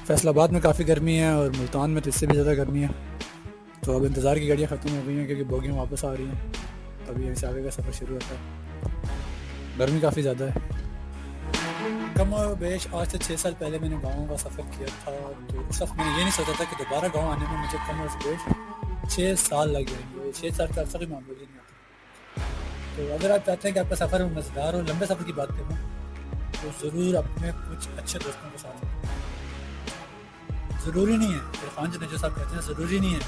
फैसलाबाद में काफ़ी गर्मी है और मुल्तान में तो इससे भी ज़्यादा गर्मी है। तो अब इंतज़ार की गाड़ियाँ ख़त्म हो गई हैं क्योंकि बोगियाँ वापस आ रही हैं। तभी यहाँ से आगे का सफ़र शुरू होता है। गर्मी काफ़ी ज़्यादा है। कम और बेश आज से 6 साल पहले मैंने गाँव का सफ़र किया था। तो उस वक्त मैंने ये नहीं सोचा था कि दोबारा गाँव आने में मुझे कम और बेश 6 साल लग जाएंगे। 6 साल का अर्सा कोई मामूली नहीं होता। तो अगर आप चाहते हैं कि आपका सफ़र मज़ेदार और लंबे सफ़र की बात करूँ तो ज़रूर अपने कुछ अच्छे दोस्तों के साथ। ज़रूरी नहीं है इरफान जी ने जो साहब कहते हैं, ज़रूरी नहीं है,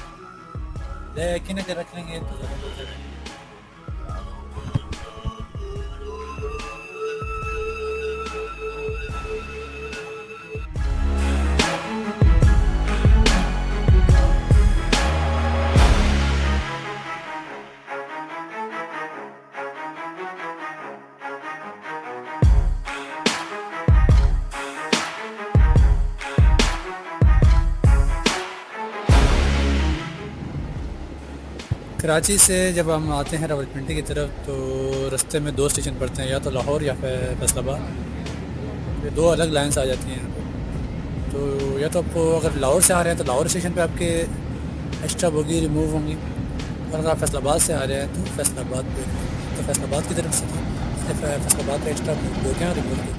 लेकिन अगर रख लेंगे तो ज़रूर हो जाएगा। कराची से जब हम आते हैं रावलपिंडी की तरफ तो रास्ते में 2 स्टेशन पड़ते हैं, या तो लाहौर या फिर फैसलाबाद। ये 2 अलग लाइन्स आ जाती हैं यहाँ पे। तो या तो आपको अगर लाहौर से आ रहे हैं तो लाहौर स्टेशन पे आपके एक्स्ट्रा बोगी रिमूव होंगी, और अगर आप फैसलाबाद से आ रहे हैं तो फैसलाबाद पे तो फैसलाबाद की तरफ से फैसलाबाद पे एक्स्ट्रा बोगियाँ रिमूव होती हैं।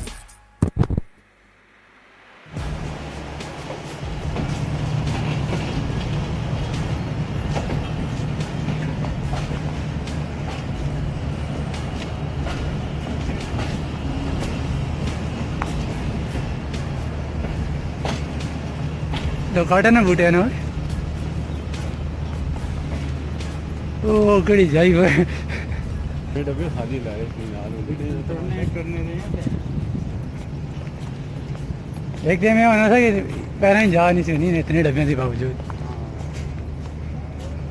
तो काटे ना बूटे ना ओ कड़ी जाई वो डब्बे खाली लाए एक दिन में होना था कि पहले ही जा नहीं सुनी इतने डब्बे के बावजूद।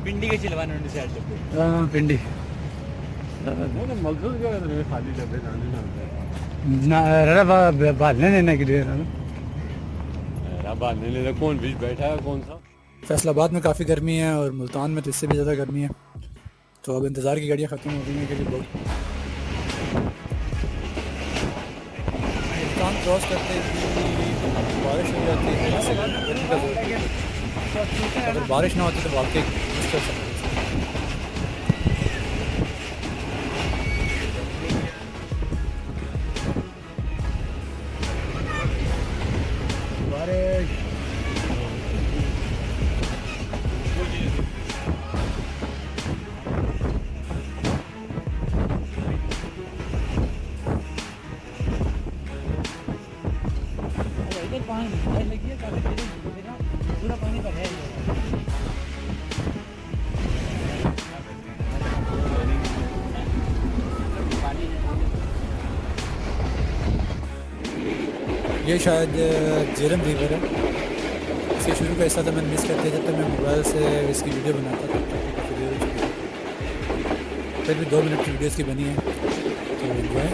पिंडी के चिलवाने उन्हें साइड डब्बे हाँ पिंडी मकसद क्या है खाली डब्बे जाने ना रहा बालने देने के लिए बांधने ले कौन बीच बैठा है कौन सा। फैसलाबाद में काफ़ी गर्मी है और मुल्तान में तो इससे भी ज़्यादा गर्मी है। तो अब इंतज़ार की गाड़ियाँ ख़त्म हो गई हैं क्योंकि मुल्तान क्रॉस करते ही बारिश हो जाती है। अगर बारिश ना होती तो वाकई मुश्किल सफ़र है। पूरा पानी भर है। ये शायद जेरम रिवर है। इसके शुरू का हिस्सा तो मैंने मिस कर दिया जब तक मैं मोबाइल से इसकी वीडियो बनाता था। फिर भी 2 मिनट की वीडियो इसकी बनी है तो एंजॉय।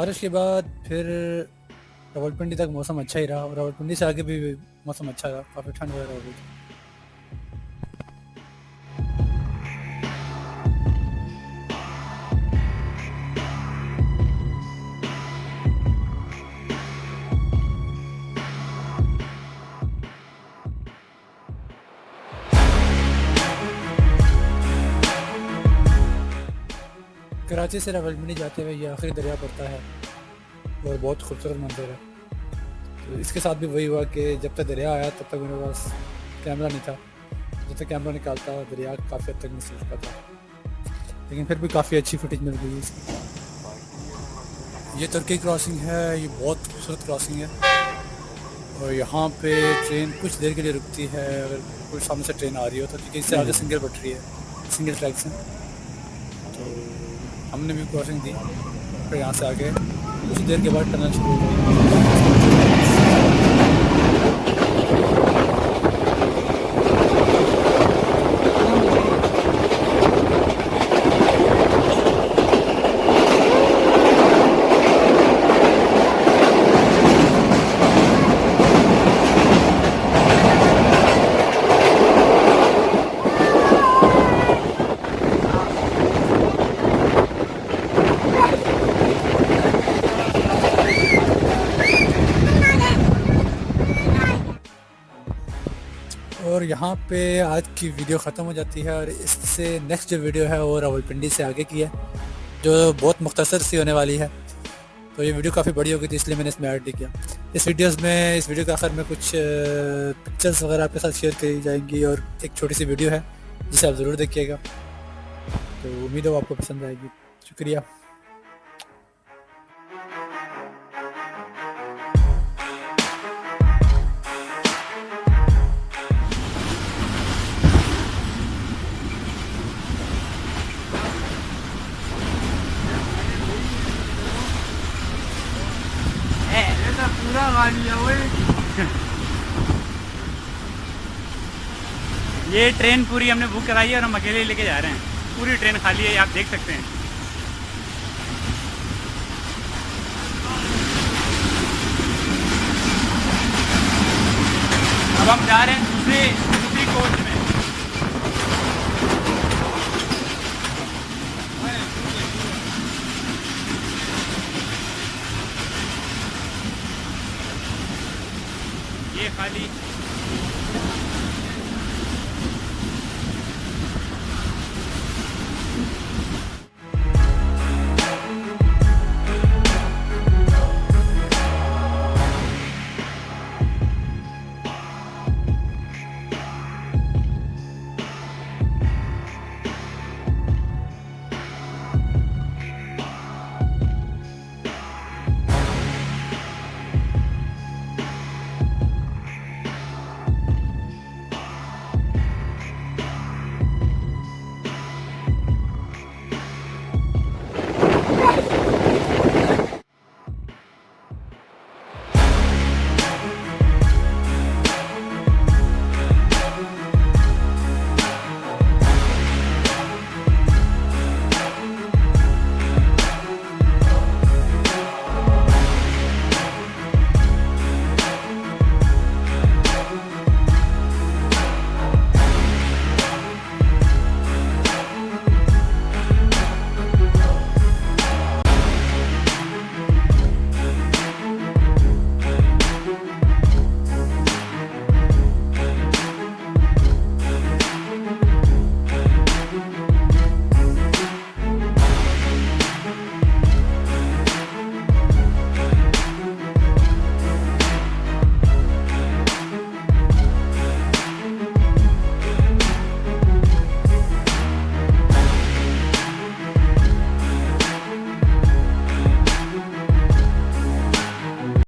बारिश के बाद फिर रावलपिंडी तक मौसम अच्छा ही रहा और रावलपिंडी से आगे भी मौसम अच्छा रहा, काफ़ी ठंड वगैरह हो गई थी। कराची से रावलपिंडी जाते हुए ये आखिरी दरिया पड़ता है और बहुत खूबसूरत मंजर है। तो इसके साथ भी वही हुआ कि जब तक दरिया आया तब तक मेरे पास कैमरा नहीं था, जब तक कैमरा निकालता दरिया काफ़ी हद तक मिस हो चुका था, लेकिन फिर भी काफ़ी अच्छी फुटेज मिल गई इसकी। ये तुर्की क्रॉसिंग है, ये बहुत खूबसूरत क्रॉसिंग है और यहाँ पे ट्रेन कुछ देर के लिए रुकती है अगर कोई सामने से ट्रेन आ रही हो तो, क्योंकि इससे आगे सिंगल पटरी है, सिंगल ट्रैक से। तो हमने भी क्रॉसिंग दी, फिर यहाँ से आगे कुछ देर के बाद टनल शुरू हो गई। और यहाँ पे आज की वीडियो ख़त्म हो जाती है और इससे नेक्स्ट जो वीडियो है वो रावलपिंडी से आगे की है, जो बहुत मुख्तसर सी होने वाली है। तो ये वीडियो काफ़ी बड़ी हो गई थी इसलिए मैंने इसमें ऐड नहीं किया। इस वीडियो के आखिर में कुछ पिक्चर्स वगैरह आपके साथ शेयर करी जाएंगी और एक छोटी सी वीडियो है जिसे आप ज़रूर देखिएगा। तो उम्मीद है आपको पसंद आएगी। शुक्रिया। पूरा गाड़ी है वो। ये ट्रेन पूरी हमने बुक कराई है और हम अकेले लेके जा रहे हैं। पूरी ट्रेन खाली है, आप देख सकते हैं। अब हम जा रहे हैं दूसरी कोच में। ये खाली